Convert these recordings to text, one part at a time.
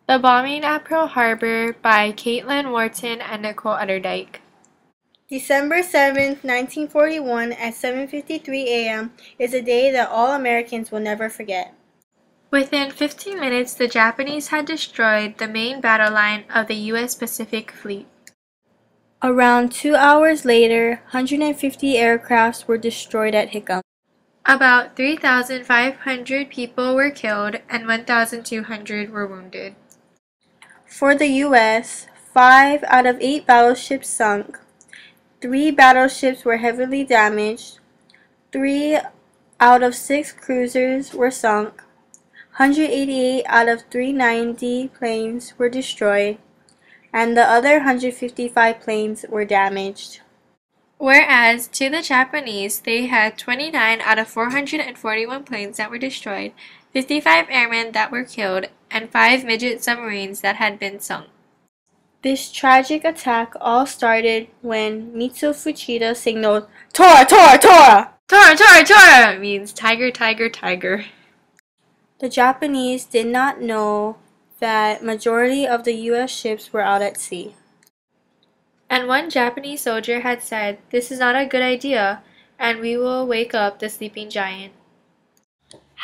The Bombing at Pearl Harbor by Caitlin Wharton and Nicole Utterdike. December 7th, 1941 at 7:53 a.m. is a day that all Americans will never forget. Within 15 minutes, the Japanese had destroyed the main battle line of the U.S. Pacific Fleet. Around 2 hours later, 150 aircrafts were destroyed at Hickam. About 3,500 people were killed and 1,200 were wounded. For the U.S., 5 out of 8 battleships sunk. 3 battleships were heavily damaged. 3 out of 6 cruisers were sunk. 188 out of 390 planes were destroyed, and the other 155 planes were damaged. Whereas, to the Japanese, they had 29 out of 441 planes that were destroyed, 55 airmen that were killed, and 5 midget submarines that had been sunk. This tragic attack all started when Mitsu Fuchida signaled, "Tora! Tora! Tora!" Tora, Tora, Tora means tiger, tiger, tiger. The Japanese did not know that majority of the U.S. ships were out at sea. And one Japanese soldier had said, "This is not a good idea, and we will wake up the sleeping giant."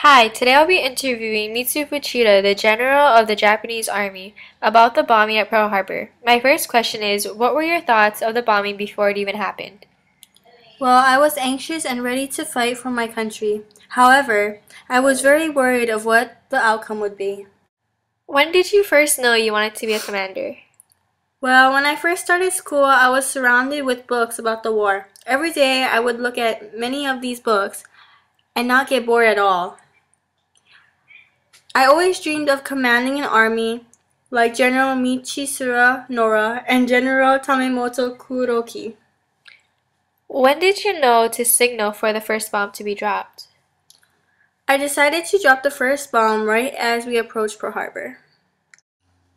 Hi, today I'll be interviewing Mitsu Fuchida, the general of the Japanese army, about the bombing at Pearl Harbor. My first question is, what were your thoughts of the bombing before it even happened? Well, I was anxious and ready to fight for my country. However, I was very worried of what the outcome would be. When did you first know you wanted to be a commander? Well, when I first started school, I was surrounded with books about the war. Every day, I would look at many of these books and not get bored at all. I always dreamed of commanding an army like General Michisura Nora and General Tamemoto Kuroki. When did you know to signal for the first bomb to be dropped? I decided to drop the first bomb right as we approached Pearl Harbor.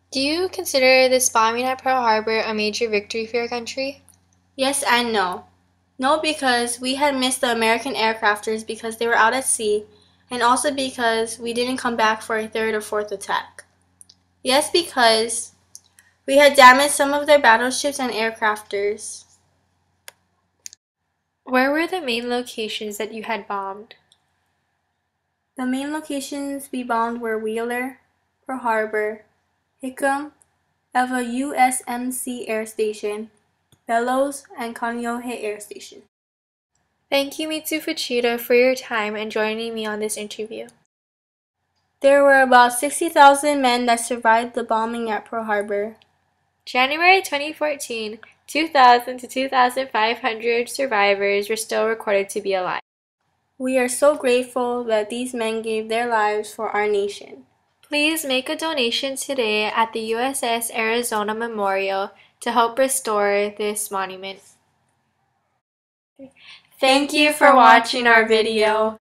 Do you consider this bombing at Pearl Harbor a major victory for your country? Yes and no. No, because we had missed the American aircrafters because they were out at sea, and also because we didn't come back for a third or fourth attack. Yes, because we had damaged some of their battleships and aircrafters. Where were the main locations that you had bombed? The main locations we bombed were Wheeler, Pearl Harbor, Hickam, Eva USMC Air Station, Bellows, and Kaneohe Air Station. Thank you, Mitsu Fuchida, for your time and joining me on this interview. There were about 60,000 men that survived the bombing at Pearl Harbor. January 2014, 2,000 to 2,500 survivors were still recorded to be alive. We are so grateful that these men gave their lives for our nation. Please make a donation today at the USS Arizona Memorial to help restore this monument. Thank you for watching our video.